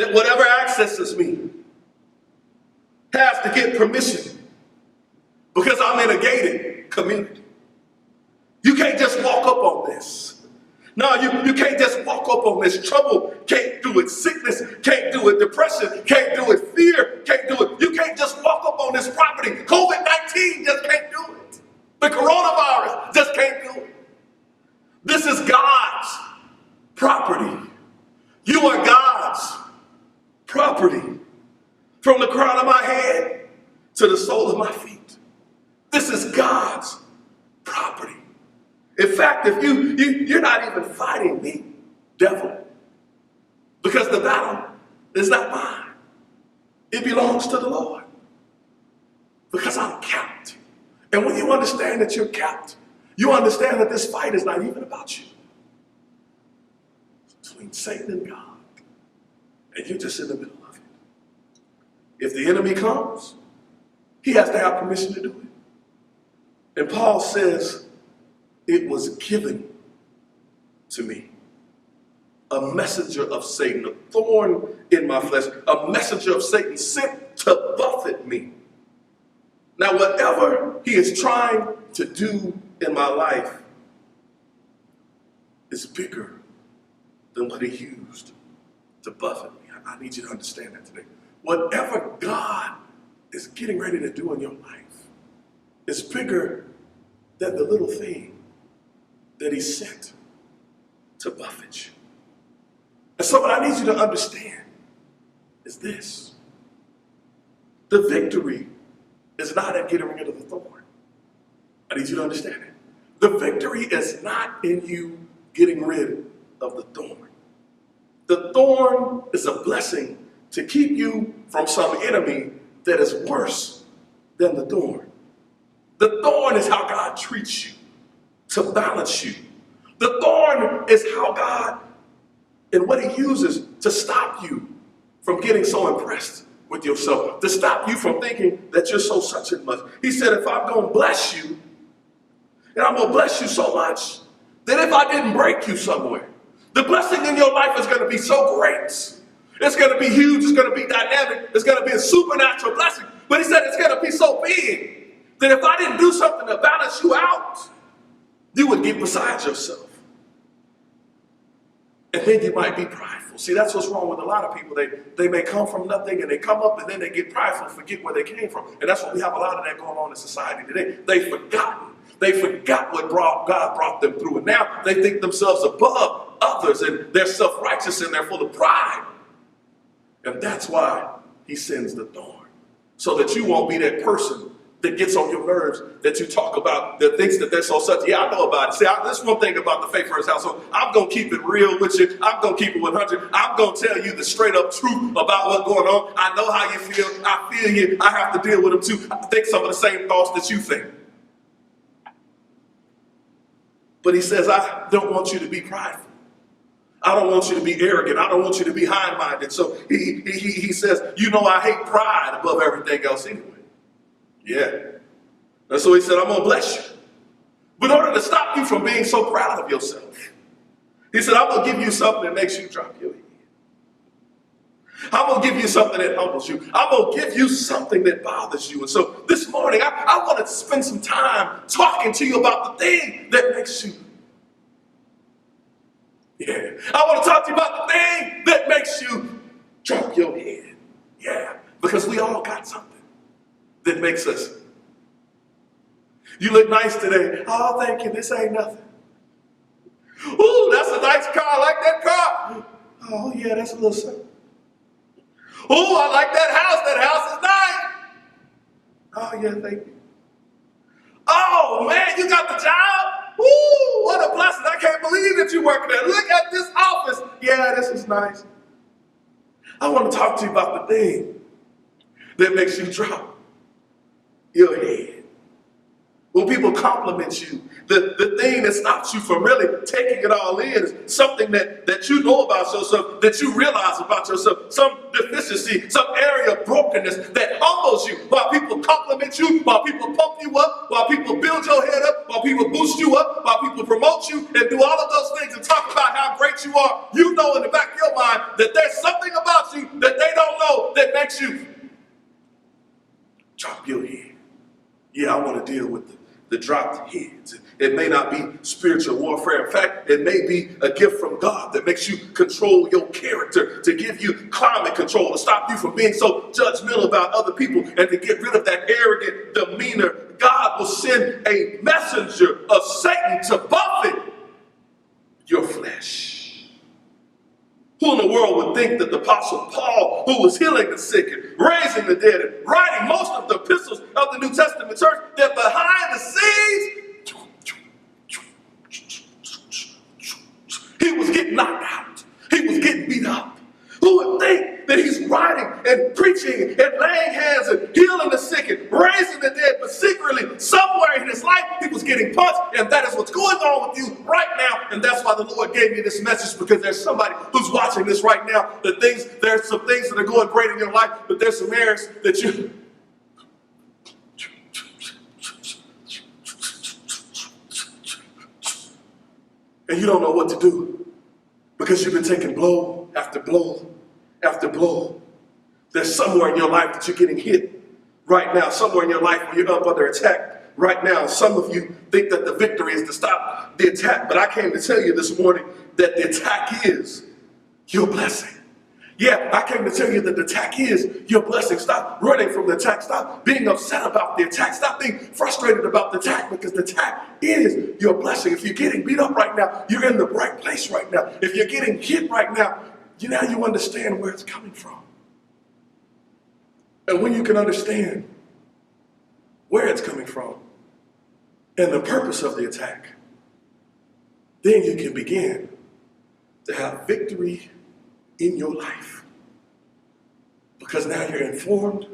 that whatever accesses me has to get permission because I'm in a gated community. You can't just walk up on this. No, you can't just walk up on this. Trouble can't do it. Sickness can't do it. Depression can't do it. Fear can't do it. You can't just walk up on this property. COVID-19 just can't do it. The coronavirus just can't do it. This is God's property. You are God's property. From the crown of my head to the sole of my feet. This is God's property. In fact, if you're not even fighting me, devil, because the battle is not mine. It belongs to the Lord. Because I'm capped. And when you understand that you're capped, you understand that this fight is not even about you. It's between Satan and God. And you're just in the middle of it. If the enemy comes, he has to have permission to do it. And Paul says, it was given to me. A messenger of Satan, a thorn in my flesh, a messenger of Satan sent to buffet me. Now, whatever he is trying to do in my life is bigger than what he used to buffet me. I need you to understand that today. Whatever God is getting ready to do in your life is bigger than the little thing that he sent to buffet you. And so what I need you to understand is this. The victory is not in getting rid of the thorn. I need you to understand it. The victory is not in you getting rid of the thorn. The thorn is a blessing to keep you from some enemy that is worse than the thorn. The thorn is how God treats you to balance you. The thorn is how God and what he uses to stop you from getting so impressed with yourself, to stop you from thinking that you're so such and much. He said, if I'm going to bless you, and I'm going to bless you so much, that if I didn't break you somewhere, the blessing in your life is going to be so great. It's going to be huge. It's going to be dynamic. It's going to be a supernatural blessing. But he said it's going to be so big that if I didn't do something to balance you out, you would get beside yourself. And then you might be prideful. See, that's what's wrong with a lot of people. They may come from nothing and they come up and then they get prideful and forget where they came from. And that's what we have a lot of that going on in society today. They've forgotten. They forgot what God brought them through. And now they think themselves above others and they're self-righteous and they're full of pride. And that's why he sends the thorn. So that you won't be that person that gets on your nerves, that you talk about, that thinks that they're so such. Yeah, I know about it. See, that's one thing about the Faith First household. I'm going to keep it real with you. I'm going to keep it 100. I'm going to tell you the straight up truth about what's going on. I know how you feel. I feel you. I have to deal with them too. I think some of the same thoughts that you think. But he says, I don't want you to be prideful. I don't want you to be arrogant. I don't want you to be high-minded. So he says, you know, I hate pride above everything else anyway. Yeah. And so he said, I'm going to bless you. But in order to stop you from being so proud of yourself, he said, I'm going to give you something that makes you drop your head. I'm going to give you something that humbles you. I'm going to give you something that bothers you. And so this morning, I want to spend some time talking to you about the thing that makes you. Yeah. I want to talk to you about the thing that makes you drop your head. Yeah. Because we all got something that makes us. You look nice today. Oh, thank you. This ain't nothing. Ooh, that's a nice car. I like that car. Oh, yeah, that's a little something. Oh, I like that house. That house is nice. Oh, yeah, thank you. Oh, man, you got the job? Ooh, what a blessing. I can't believe that you're working there. Look at this office. Yeah, this is nice. I want to talk to you about the thing that makes you drop your head. When people compliment you, the thing that stops you from really taking it all in is something that you know about yourself, that you realize about yourself, some deficiency, some area of brokenness that humbles you while people compliment you, while people pump you up, while people build your head up, while people boost you up, while people promote you and do all of those things and talk about how great you are. You know in the back of your mind that there's something about you that they don't know that makes you drop your head. Yeah, I want to deal with the dropped heads. It may not be spiritual warfare. In fact, it may be a gift from God that makes you control your character, to give you climate control, to stop you from being so judgmental about other people, and to get rid of that arrogant demeanor. God will send a messenger of Satan to buffet your flesh. Who in the world would think that the Apostle Paul, who was healing the sick and raising the dead and writing most of the epistles of the New Testament church, that behind the scenes, he was getting knocked out. He was getting beat up. Who would think that he's writing and preaching and laying hands and healing the sick and raising the dead, but secretly, somewhere in his life, he was getting punched, and that is what's going on with you right now. And that's why the Lord gave me this message, because there's somebody who's watching this right now. There's some things that are going great in your life, but there's some areas that you... and you don't know what to do, because you've been taking blow after blow after blow. There's somewhere in your life that you're getting hit right now, somewhere in your life where you're up under attack right now. Some of you think that the victory is to stop the attack, but I came to tell you this morning that the attack is your blessing. Yeah, I came to tell you that the attack is your blessing. Stop running from the attack. Stop being upset about the attack. Stop being frustrated about the attack, because the attack is your blessing. If you're getting beat up right now, you're in the right place right now. If you're getting hit right now, you understand where it's coming from. And when you can understand where it's coming from and the purpose of the attack, then you can begin to have victory in your life. Because now you're informed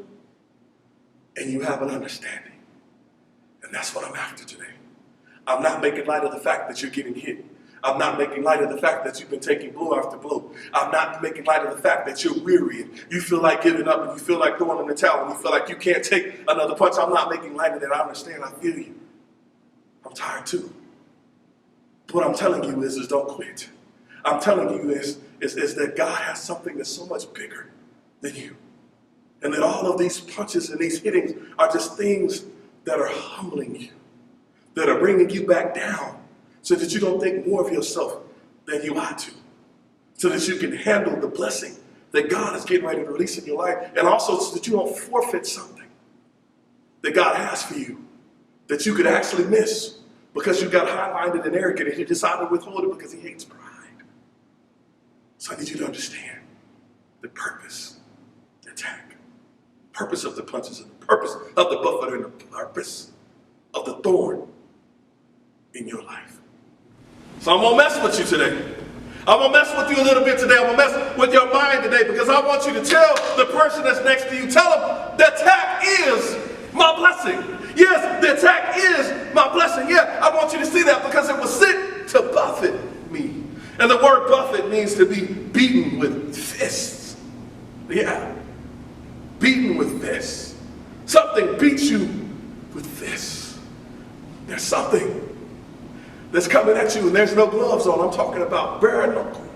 and you have an understanding. And that's what I'm after today. I'm not making light of the fact that you're getting hit. I'm not making light of the fact that you've been taking blow after blow. I'm not making light of the fact that you're weary and you feel like giving up and you feel like throwing in the towel and you feel like you can't take another punch. I'm not making light of that. I understand. I feel you. I'm tired too. But what I'm telling you is don't quit. I'm telling you is that God has something that's so much bigger than you. And that all of these punches and these hittings are just things that are humbling you, that are bringing you back down, so that you don't think more of yourself than you ought to, so that you can handle the blessing that God is getting ready to release in your life, and also so that you don't forfeit something that God has for you that you could actually miss because you got high-minded and arrogant and you decided to withhold it because he hates pride. So I need you to understand the purpose, the attack, purpose of the punches, and the purpose of the buffet, and the purpose of the thorn in your life. So I'm going to mess with you today. I'm going to mess with you a little bit today. I'm going to mess with your mind today, because I want you to tell the person that's next to you, tell them the attack is my blessing. Yes, the attack is my blessing. Yeah, I want you to see that, because it was sent to buffet me. And the word buffet means to be beaten with fists. Yeah, beaten with fists. Something beats you with fists. There's something that's coming at you and there's no gloves on. I'm talking about bare knuckle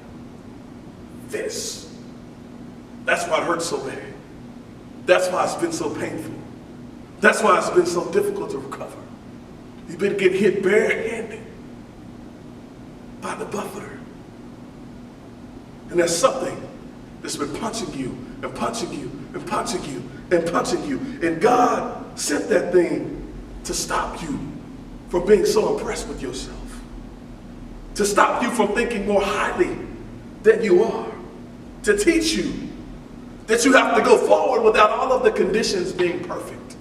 fists. That's why it hurts so bad. That's why it's been so painful. That's why it's been so difficult to recover. You've been getting hit barehanded by the buffeter. And there's something that's been punching you and punching you and punching you and punching you. And God sent that thing to stop you from being so impressed with yourself, to stop you from thinking more highly than you are, to teach you that you have to go forward without all of the conditions being perfect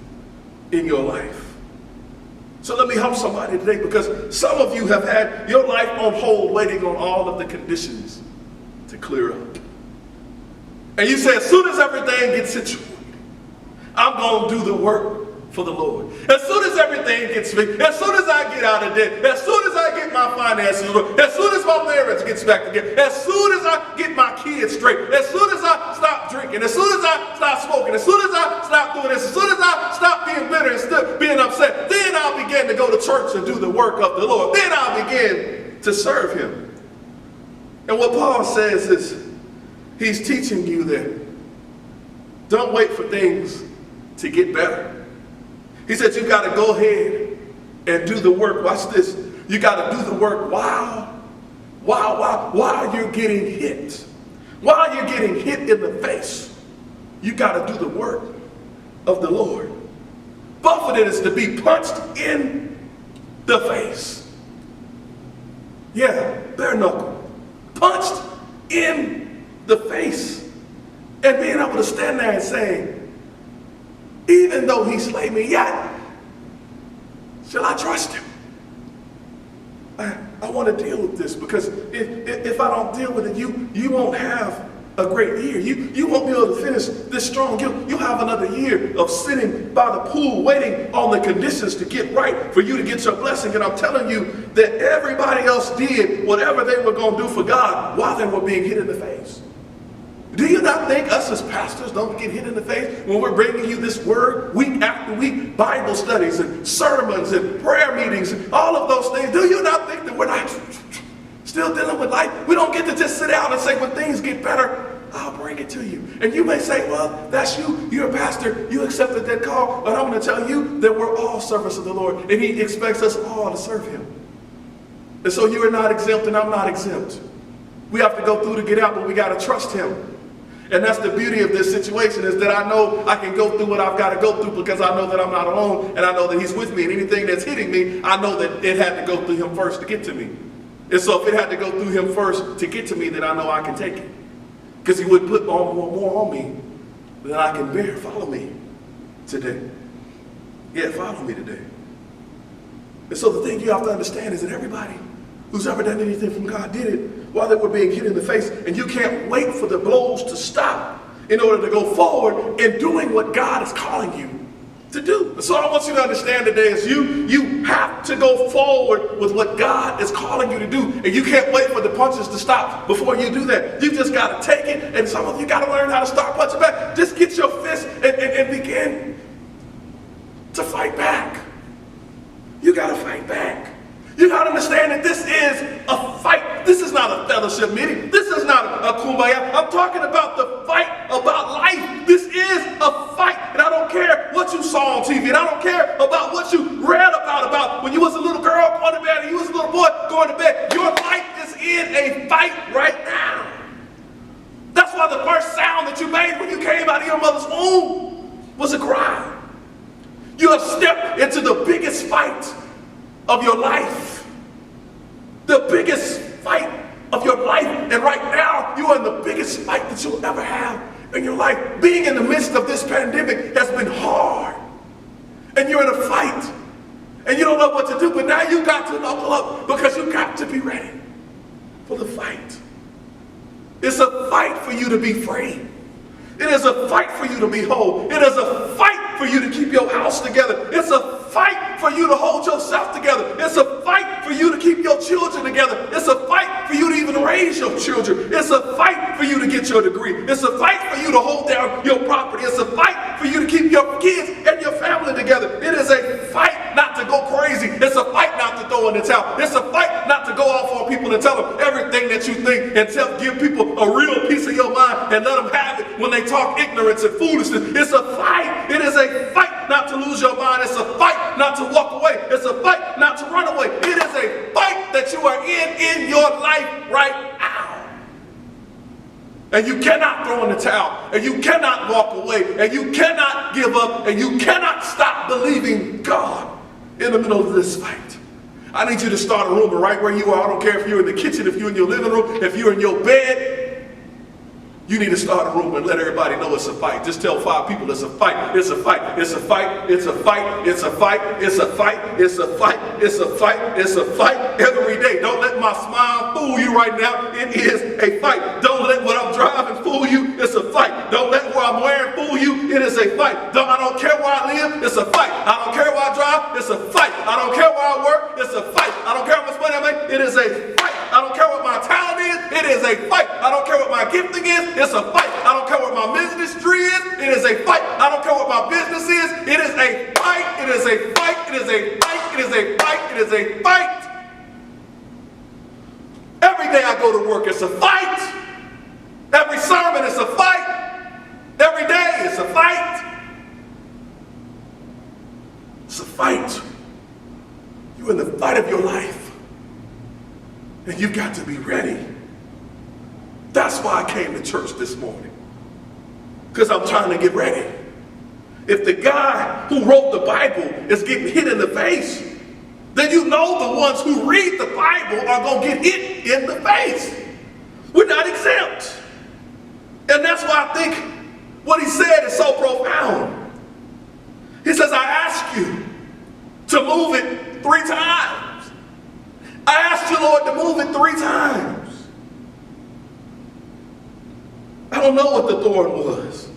in your life. So let me help somebody today, because some of you have had your life on hold waiting on all of the conditions to clear up. And you say, as soon as everything gets situated, I'm going to do the work for the Lord. As soon as everything gets fixed, as soon as I get out of debt, as soon as I get my finances, as soon as my marriage gets back together, as soon as I get my kids straight, as soon as I stop drinking, as soon as I stop smoking, as soon as I stop doing this, as soon as I stop being bitter and still being upset, then I'll begin to go to church and do the work of the Lord. Then I'll begin to serve him. And what Paul says is, he's teaching you that don't wait for things to get better. He said you got to go ahead and do the work. Watch this. You got to do the work while you're getting hit. While you're getting hit in the face, you got to do the work of the Lord. Buffeted is to be punched in the face. Yeah, bare knuckle. Punched in the face. And being able to stand there and say, even though he slayed me, yet shall I trust him? I want to deal with this, because if I don't deal with it, you won't have a great year. You won't be able to finish this strong. You'll have another year of sitting by the pool waiting on the conditions to get right for you to get your blessing. And I'm telling you that everybody else did whatever they were going to do for God while they were being hit in the face. Do you not think us as pastors don't get hit in the face when we're bringing you this word week after week, Bible studies and sermons and prayer meetings and all of those things? Do you not think that we're not still dealing with life? We don't get to just sit down and say, when things get better, I'll bring it to you. And you may say, well, that's you. You're a pastor. You accepted that call. But I'm going to tell you that we're all servants of the Lord, and he expects us all to serve him. And so you are not exempt, and I'm not exempt. We have to go through to get out, but we got to trust him. And that's the beauty of this situation, is that I know I can go through what I've got to go through because I know that I'm not alone, and I know that he's with me. And anything that's hitting me, I know that it had to go through him first to get to me. And so if it had to go through him first to get to me, then I know I can take it. Because he would put more on me than I can bear. Follow me today. Yeah, follow me today. And so the thing you have to understand is that everybody who's ever done anything from God did it while they were being hit in the face. And you can't wait for the blows to stop in order to go forward in doing what God is calling you to do. So I want you to understand today is you have to go forward with what God is calling you to do. And you can't wait for the punches to stop before you do that. You just got to take it. And some of you got to learn how to start punching back. Just get your fist and begin to fight back. You got to fight back. You got to understand that this is a fight. This is not a fellowship meeting. This is not a kumbaya. I'm talking about the fight about life. This is a fight. And I don't care what you saw on TV. And I don't care about what you read about when you was a little girl going to bed and you was a little boy going to bed. Your life is in a fight right now. That's why the first sound that you made when you came out of your mother's womb was a cry. You have stepped into the biggest fight of your life. The biggest fight of your life. And right now, you are in the biggest fight that you'll ever have in your life. Being in the midst of this pandemic has been hard. And you're in a fight. And you don't know what to do. But now you got to knuckle up because you got to be ready for the fight. It's a fight for you to be free. It is a fight for you to be whole. It is a fight for you to keep your house together. It's a fight for you to hold yourself together. It's a fight for you to keep your children together. It's a fight for you to even raise your children. It's a fight for you to get your degree. It's a fight for you to hold down your property. It's a fight for you to keep your kids and your family together. It is a fight not to go crazy. It's a fight not to throw in the towel. It's a fight not to go off on people and tell them everything that you think and give people a real piece of your mind and let them have it when they talk ignorance and foolishness. It's a fight. It is a fight not to lose your mind. It's a fight not to walk away. It's a fight not to run away. It is a fight that you are in your life right now. And you cannot throw in the towel. And you cannot walk away. And you cannot give up. And you cannot stop believing God in the middle of this fight. I need you to start a rumor right where you are. I don't care if you're in the kitchen, if you're in your living room, if you're in your bed. You need to start a room and let everybody know it's a fight. Just tell 5 people it's a fight. It's a fight. It's a fight. It's a fight. It's a fight. It's a fight. It's a fight. It's a fight. It's a fight every day. Don't let my smile fool you right now. It is a fight. Don't let what I'm driving fool you. It's a fight. Don't let what I'm wearing fool you. It is a fight. I don't care where I live. It's a fight. I don't care where I drive. It's a fight. I don't care where I work. It's a fight. I don't care how much money I make. It is a fight. I don't care what my talent is. It is a fight. I don't care what my gifting is. It's a fight. I don't care what my ministry is. It is a fight. I don't care what my business is. It is a fight. It is a fight. It is a fight. It is a fight. It is a fight. Every day I go to work, it's a fight. Every sermon is a fight. Every day it's a fight. It's a fight. You're in the fight of your life. And you've got to be ready. That's why I came to church this morning. Because I'm trying to get ready. If the guy who wrote the Bible is getting hit in the face, then you know the ones who read the Bible are going to get hit in the face. We're not exempt. And that's why I think what he said is so profound. He says, I ask you to move it 3 times. I asked you, Lord, to move it 3 times. I don't know what the thorn was.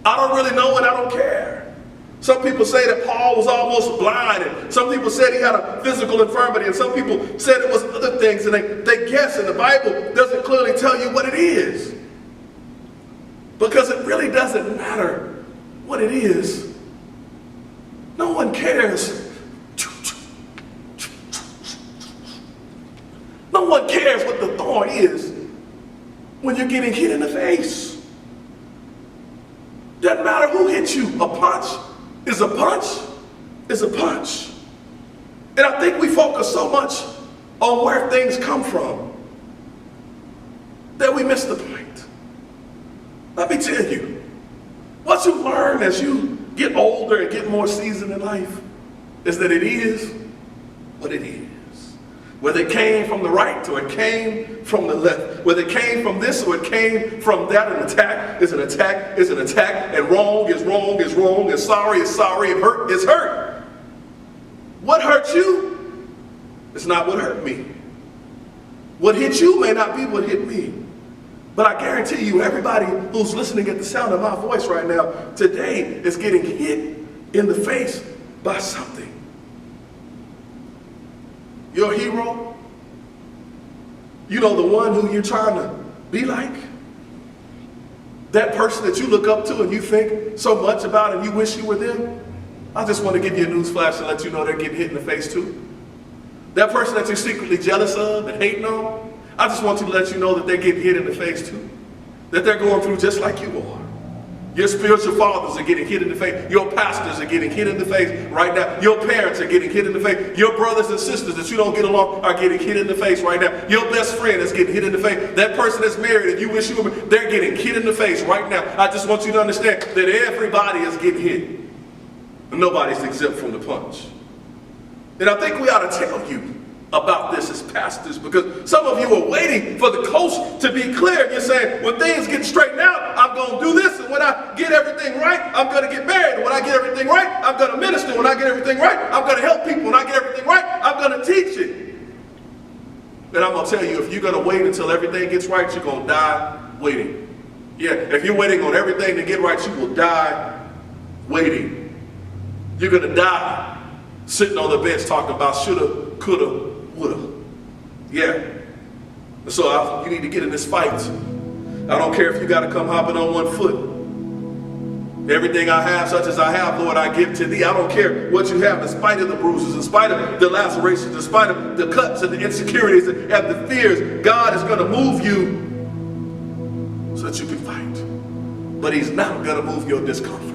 I don't really know and I don't care. Some people say that Paul was almost blind, and some people said he had a physical infirmity, and some people said it was other things, and they guess, and the Bible doesn't clearly tell you what it is. Because it really doesn't matter what it is. No one cares. No one cares what the thorn is when you're getting hit in the face. Doesn't matter who hit you. A punch is a punch is a punch. And I think we focus so much on where things come from that we miss the point. Let me tell you, what you learn as you get older and get more seasoned in life is that it is what it is. Whether it came from the right or it came from the left, whether it came from this or it came from that, an attack is an attack is an attack, and wrong is wrong is wrong, and sorry is sorry, and hurt is hurt. What hurt you is not what hurt me. What hit you may not be what hit me. But I guarantee you, everybody who's listening at the sound of my voice right now, today is getting hit in the face by something. Your hero, you know, the one who you're trying to be like, that person that you look up to and you think so much about and you wish you were them, I just want to give you a news flash and let you know they're getting hit in the face too. That person that you're secretly jealous of and hating on, I just want to let you know that they're getting hit in the face too. That they're going through just like you are. Your spiritual fathers are getting hit in the face. Your pastors are getting hit in the face right now. Your parents are getting hit in the face. Your brothers and sisters that you don't get along are getting hit in the face right now. Your best friend is getting hit in the face. That person that's married and you wish you were, they're getting hit in the face right now. I just want you to understand that everybody is getting hit. And nobody's exempt from the punch. And I think we ought to tell you about this as pastors, because some of you are waiting for the coast to be clear. You're saying, when things get straightened out, I'm going to do this, and when I get everything right, I'm going to get married. And when I get everything right, I'm going to minister. When I get everything right, I'm going to help people. When I get everything right, I'm going to teach it. And I'm going to tell you, if you're going to wait until everything gets right, you're going to die waiting. Yeah, if you're waiting on everything to get right, you will die waiting. You're going to die sitting on the bench talking about shoulda, coulda, woulda. Yeah. So you need to get in this fight. I don't care if you got to come hopping on one foot. Everything I have, such as I have, Lord, I give to thee. I don't care what you have, in spite of the bruises, in spite of the lacerations, in spite of the cuts and the insecurities and the fears. God is going to move you so that you can fight. But he's not going to move your discomfort.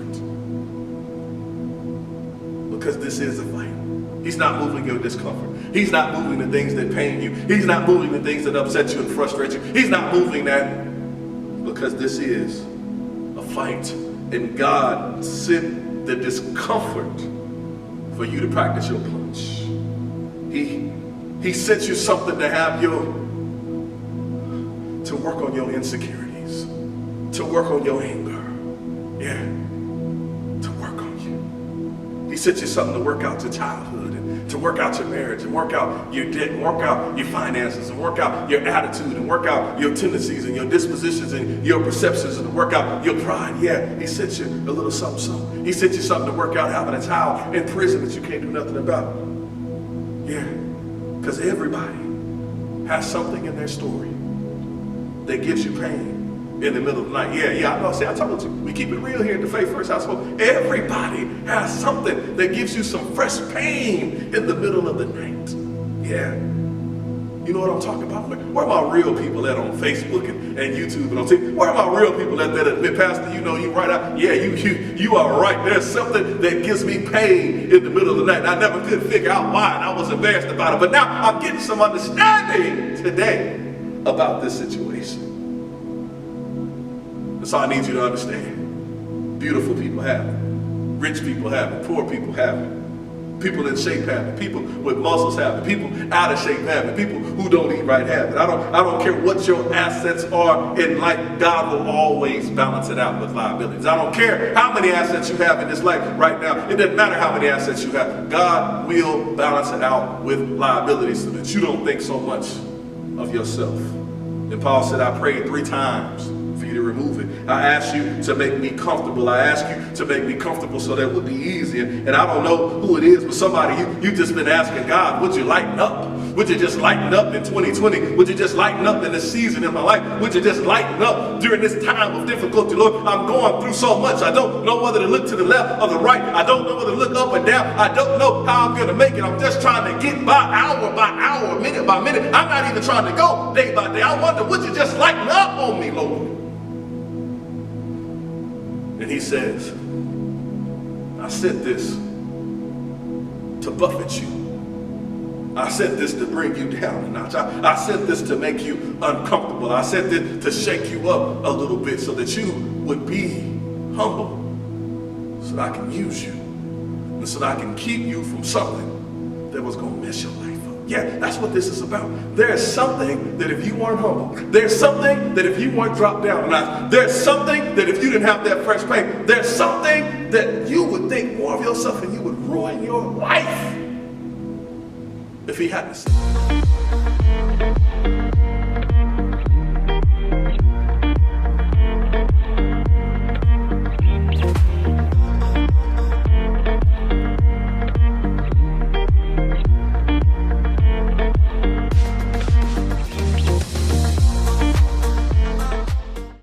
Because this is a fight. He's not moving your discomfort. He's not moving the things that pain you. He's not moving the things that upset you and frustrate you. He's not moving that, because this is a fight. And God sent the discomfort for you to practice your punch. He sent you something to have to work on your insecurities. to work on your anger. Yeah, to work on you. He sent you something to work out your childhood, and to work out your marriage, and work out your debt, and work out your finances, and work out your attitude, and work out your tendencies and your dispositions and your perceptions, and to work out your pride. Yeah, he sent you a little something, something. He sent you something to work out having a child in prison that you can't do nothing about. Yeah, because everybody has something in their story that gives you pain in the middle of the night. Yeah, I know. See, I told you, we keep it real here in the Faith First household. Everybody has something that gives you some fresh pain in the middle of the night. Yeah. You know what I'm talking about? Where are my real people at on Facebook and YouTube and on TV? Where are my real people at that admit, Pastor, you know, you right out. Yeah, you are right. There's something that gives me pain in the middle of the night. And I never could figure out why, and I was embarrassed about it. But now I'm getting some understanding today about this situation. That's all I need you to understand. Beautiful people have it. Rich people have it. Poor people have it. People in shape have it. People with muscles have it. People out of shape have it. People who don't eat right have it. I don't care what your assets are in life. God will always balance it out with liabilities. I don't care how many assets you have in this life right now. It doesn't matter how many assets you have. God will balance it out with liabilities so that you don't think so much of yourself. And Paul said, I prayed 3 times for you to remove it. I asked you to make me comfortable. I asked you to make me comfortable so that it would be easier. And I don't know who it is, but somebody, you just been asking God, would you lighten up? Would you just lighten up in 2020? Would you just lighten up in this season in my life? Would you just lighten up during this time of difficulty? Lord, I'm going through so much. I don't know whether to look to the left or the right. I don't know whether to look up and down. I don't know how I'm going to make it. I'm just trying to get by hour, minute by minute. I'm not even trying to go day by day. I wonder, would you just lighten up on me, Lord? And he says, I said this to buffet you. I said this to bring you down a notch. I said this to make you uncomfortable. I said this to shake you up a little bit so that you would be humble, so that I can use you, and so that I can keep you from something that was going to mess your life up. Yeah, that's what this is about. There's something that if you weren't humble, there's something that if you weren't dropped down a notch, there's something that if you didn't have that fresh pain, there's something that you would think more of yourself and you would ruin your life if he hadn't said.